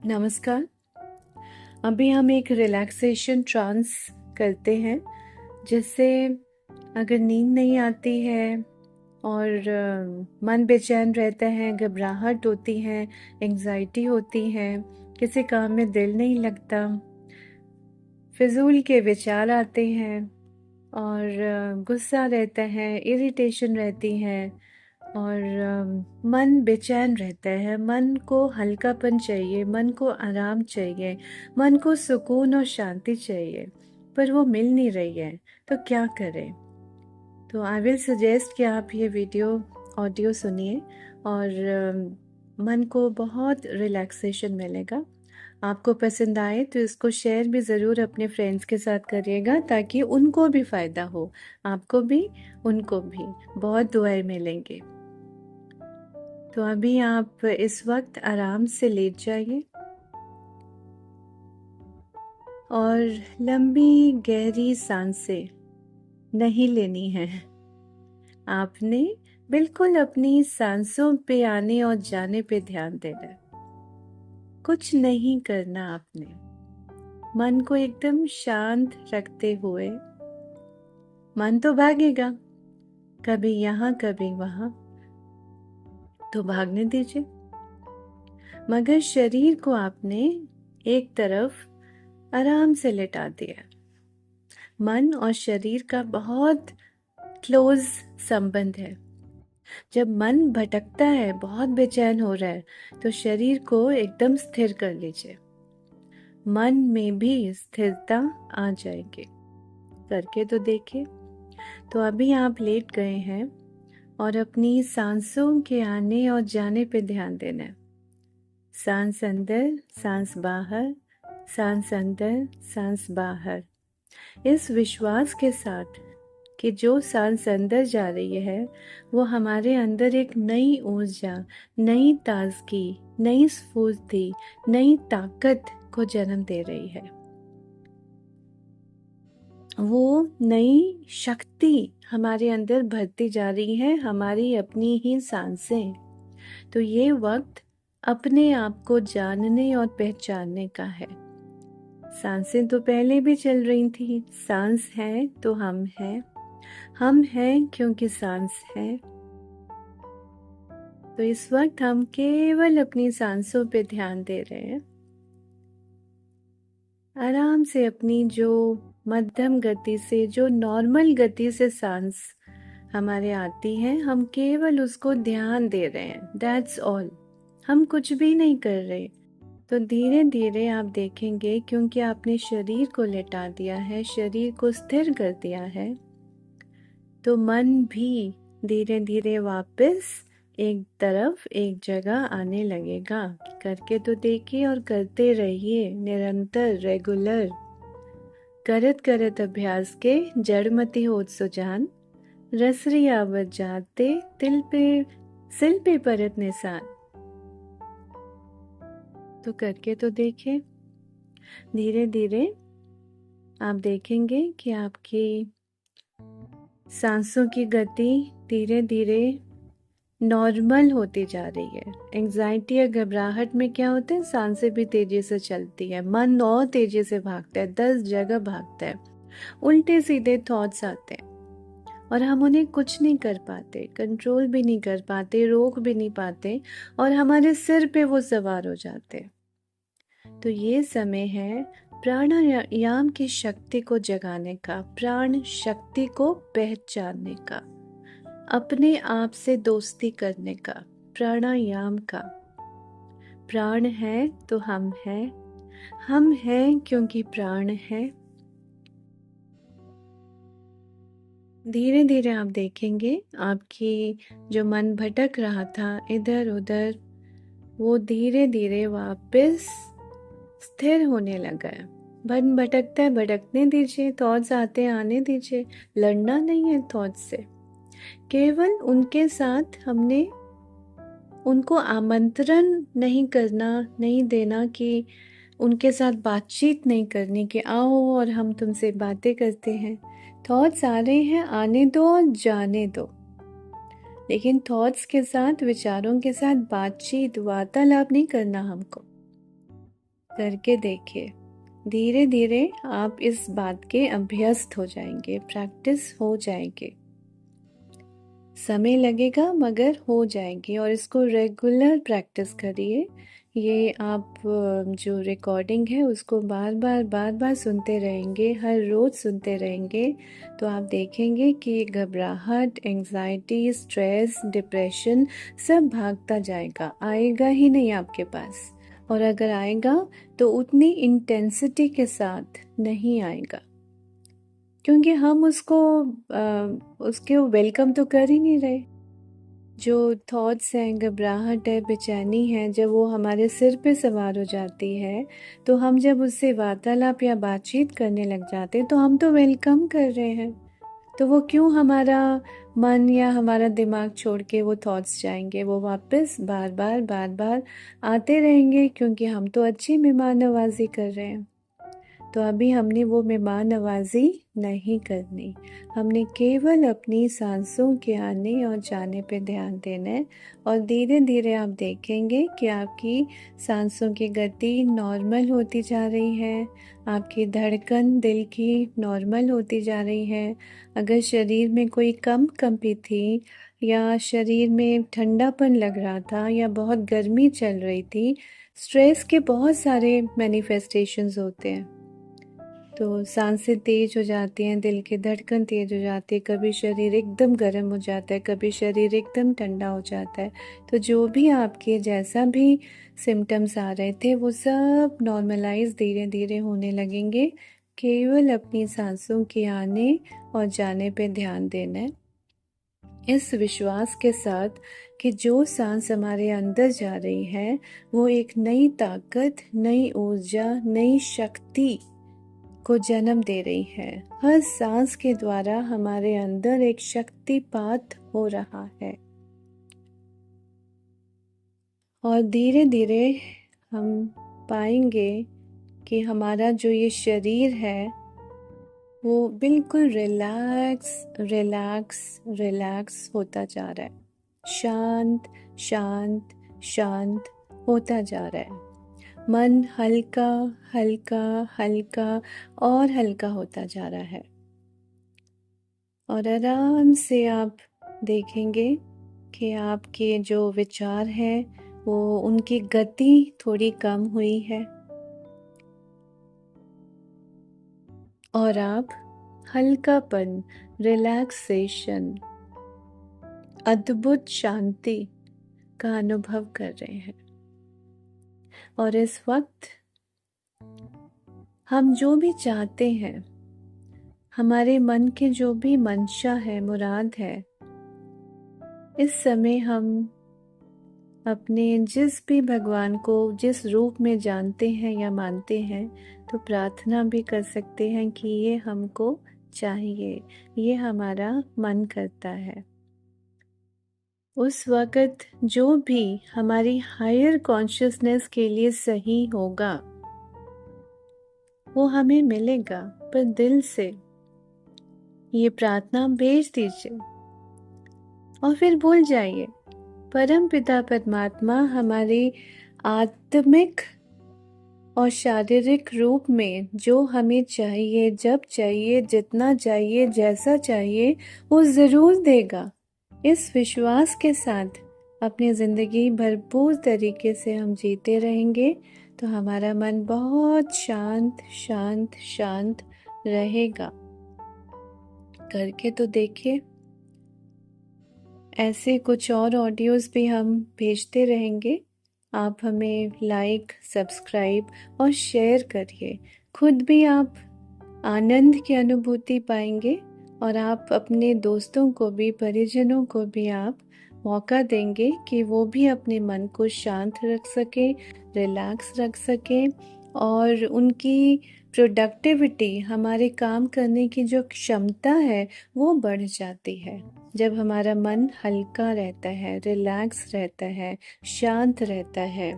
नमस्कार। अभी हम एक रिलैक्सेशन ट्रांस करते हैं, जिससे अगर नींद नहीं आती है और मन बेचैन रहता है, घबराहट होती है, एंजाइटी होती है, किसी काम में दिल नहीं लगता, फिजूल के विचार आते हैं और गुस्सा रहता है, इरिटेशन रहती है और मन बेचैन रहता है। मन को हल्कापन चाहिए, मन को आराम चाहिए, मन को सुकून और शांति चाहिए, पर वो मिल नहीं रही है। तो क्या करें? तो आई विल सजेस्ट कि आप ये वीडियो ऑडियो सुनिए और मन को बहुत रिलैक्सेशन मिलेगा। आपको पसंद आए तो इसको शेयर भी ज़रूर अपने फ्रेंड्स के साथ करिएगा, ताकि उनको भी फ़ायदा हो, आपको भी उनको भी। बहुत दुआएं मिलेंगे। तो अभी आप इस वक्त आराम से लेट जाइए और लंबी गहरी सांसें नहीं लेनी है। आपने बिल्कुल अपनी सांसों पे आने और जाने पे ध्यान देना है। कुछ नहीं करना आपने। मन को एकदम शांत रखते हुए, मन तो भागेगा, कभी यहाँ कभी वहाँ, तो भागने दीजिए, मगर शरीर को आपने एक तरफ आराम से लेटा दिया। मन और शरीर का बहुत क्लोज संबंध है। जब मन भटकता है, बहुत बेचैन हो रहा है, तो शरीर को एकदम स्थिर कर लीजिए। मन में भी स्थिरता आ जाएगी। करके तो देखिए। तो अभी आप लेट गए हैं और अपनी सांसों के आने और जाने पे ध्यान देना है। सांस अंदर, सांस बाहर, सांस अंदर, सांस बाहर। इस विश्वास के साथ कि जो सांस अंदर जा रही है, वो हमारे अंदर एक नई ऊर्जा, नई ताजगी, नई स्फूर्ति, नई ताकत को जन्म दे रही है। वो नई शक्ति हमारे अंदर भरती जा रही है, हमारी अपनी ही सांसें। तो ये वक्त अपने आप को जानने और पहचानने का है। सांसें तो पहले भी चल रही थी। सांस है तो हम हैं, हम हैं क्योंकि सांस है। तो इस वक्त हम केवल अपनी सांसों पे ध्यान दे रहे हैं। आराम से अपनी जो मध्यम गति से, जो नॉर्मल गति से सांस हमारे आती है, हम केवल उसको ध्यान दे रहे हैं। That's all. हम कुछ भी नहीं कर रहे। तो धीरे धीरे आप देखेंगे, क्योंकि आपने शरीर को लेटा दिया है, शरीर को स्थिर कर दिया है, तो मन भी धीरे धीरे वापस एक तरफ, एक जगह आने लगेगा। करके तो देखिए और करते रहिए, निरंतर, रेगुलर। करत करत अभ्यास के जड़मति होत सुजान, रसरी आवत जाते तिल पे सिल पे परत निशान। तो करके तो देखिए। धीरे धीरे आप देखेंगे कि आपकी सांसों की गति धीरे धीरे नॉर्मल होती जा रही है। एंजाइटी या घबराहट में क्या होता है, सांसें भी तेजी से चलती है, मन और तेजी से भागता है, 10 जगह भागता है, उल्टे सीधे थॉट्स आते हैं और हम उन्हें कुछ नहीं कर पाते, कंट्रोल भी नहीं कर पाते, रोक भी नहीं पाते और हमारे सिर पे वो सवार हो जाते। तो ये समय है प्राणायाम की शक्ति को जगाने का, प्राण शक्ति को पहचानने का, अपने आप से दोस्ती करने का, प्राणायाम का। प्राण है तो हम हैं क्योंकि प्राण है। धीरे धीरे आप देखेंगे आपकी जो मन भटक रहा था इधर उधर, वो धीरे धीरे वापस स्थिर होने लगा है। मन भटकता है, भटकने दीजिए, थॉट्स आते हैं आने दीजिए। लड़ना नहीं है थॉट्स से, केवल उनके साथ हमने उनको आमंत्रण नहीं करना, नहीं देना कि उनके साथ बातचीत नहीं करनी कि आओ और हम तुमसे बातें करते हैं। थॉट्स आ रहे हैं, आने दो और जाने दो, लेकिन थॉट्स के साथ, विचारों के साथ बातचीत, वार्तालाप नहीं करना हमको। करके देखिए। धीरे धीरे आप इस बात के अभ्यस्त हो जाएंगे, प्रैक्टिस हो जाएंगे। समय लगेगा मगर हो जाएंगे, और इसको रेगुलर प्रैक्टिस करिए। ये आप जो रिकॉर्डिंग है उसको बार बार सुनते रहेंगे, हर रोज़ सुनते रहेंगे, तो आप देखेंगे कि घबराहट, एंजाइटी, स्ट्रेस, डिप्रेशन सब भागता जाएगा, आएगा ही नहीं आपके पास। और अगर आएगा तो उतनी इंटेंसिटी के साथ नहीं आएगा, क्योंकि हम उसके वेलकम तो कर ही नहीं रहे। जो थॉट्स हैं, घबराहट है, बेचैनी है, जब वो हमारे सिर पे सवार हो जाती है, तो हम जब उससे वार्तालाप या बातचीत करने लग जाते हैं तो हम तो वेलकम कर रहे हैं, तो वो क्यों हमारा मन या हमारा दिमाग छोड़ के वो थॉट्स जाएंगे? वो वापस बार बार आते रहेंगे, क्योंकि हम तो अच्छी मेहमान नवाजी कर रहे हैं। तो अभी हमने वो मेहमान नवाजी नहीं करनी, हमने केवल अपनी सांसों के आने और जाने पे ध्यान देना है। और धीरे धीरे आप देखेंगे कि आपकी सांसों की गति नॉर्मल होती जा रही है, आपकी धड़कन दिल की नॉर्मल होती जा रही है। अगर शरीर में कोई कंपी थी, या शरीर में ठंडापन लग रहा था, या बहुत गर्मी चल रही थी, स्ट्रेस के बहुत सारे मैनिफेस्टेशंस होते हैं। तो सांसें तेज हो जाती हैं, दिल की धड़कन तेज हो जाती है, कभी शरीर एकदम गर्म हो जाता है, कभी शरीर एकदम ठंडा हो जाता है। तो जो भी आपके जैसा भी सिम्टम्स आ रहे थे वो सब नॉर्मलाइज धीरे धीरे होने लगेंगे। केवल अपनी सांसों के आने और जाने पे ध्यान देना है, इस विश्वास के साथ कि जो सांस हमारे अंदर जा रही है वो एक नई ताकत, नई ऊर्जा, नई शक्ति को जन्म दे रही है। हर सांस के द्वारा हमारे अंदर एक शक्तिपात हो रहा है, और धीरे धीरे हम पाएंगे कि हमारा जो ये शरीर है वो बिल्कुल रिलैक्स रिलैक्स रिलैक्स होता जा रहा है, शांत शांत शांत होता जा रहा है। मन हल्का हल्का हल्का और हल्का होता जा रहा है, और आराम से आप देखेंगे कि आपके जो विचार हैं वो उनकी गति थोड़ी कम हुई है, और आप हल्कापन, रिलैक्सेशन, अद्भुत शांति का अनुभव कर रहे हैं। और इस वक्त हम जो भी चाहते हैं, हमारे मन के जो भी मंशा है, मुराद है, इस समय हम अपने जिस भी भगवान को जिस रूप में जानते हैं या मानते हैं, तो प्रार्थना भी कर सकते हैं कि ये हमको चाहिए, ये हमारा मन करता है। उस वक़्त जो भी हमारी हायर कॉन्शियसनेस के लिए सही होगा वो हमें मिलेगा, पर दिल से ये प्रार्थना भेज दीजिए और फिर भूल जाइए। परम पिता परमात्मा हमारे आत्मिक और शारीरिक रूप में जो हमें चाहिए, जब चाहिए, जितना चाहिए, जैसा चाहिए, वो ज़रूर देगा। इस विश्वास के साथ अपनी ज़िंदगी भरपूर तरीके से हम जीते रहेंगे तो हमारा मन बहुत शांत शांत शांत रहेगा। करके तो देखिए। ऐसे कुछ और ऑडियोज़ भी हम भेजते रहेंगे। आप हमें लाइक, सब्सक्राइब और शेयर करिए। खुद भी आप आनंद की अनुभूति पाएंगे और आप अपने दोस्तों को भी, परिजनों को भी आप मौका देंगे कि वो भी अपने मन को शांत रख सके, रिलैक्स रख सके, और उनकी प्रोडक्टिविटी, हमारे काम करने की जो क्षमता है वो बढ़ जाती है जब हमारा मन हल्का रहता है, रिलैक्स रहता है, शांत रहता है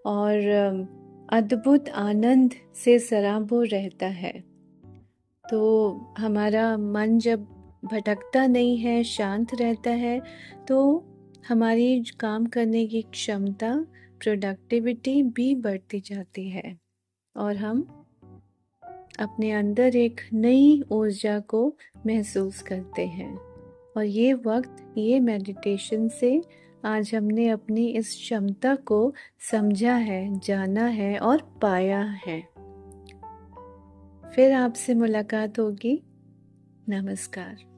और अद्भुत आनंद से सराबोर रहता है। तो हमारा मन जब भटकता नहीं है, शांत रहता है, तो हमारी काम करने की क्षमता, प्रोडक्टिविटी भी बढ़ती जाती है। और हम अपने अंदर एक नई ऊर्जा को महसूस करते हैं। और ये वक्त, ये मेडिटेशन से आज हमने अपनी इस क्षमता को समझा है, जाना है और पाया है। फिर आपसे मुलाकात होगी। नमस्कार।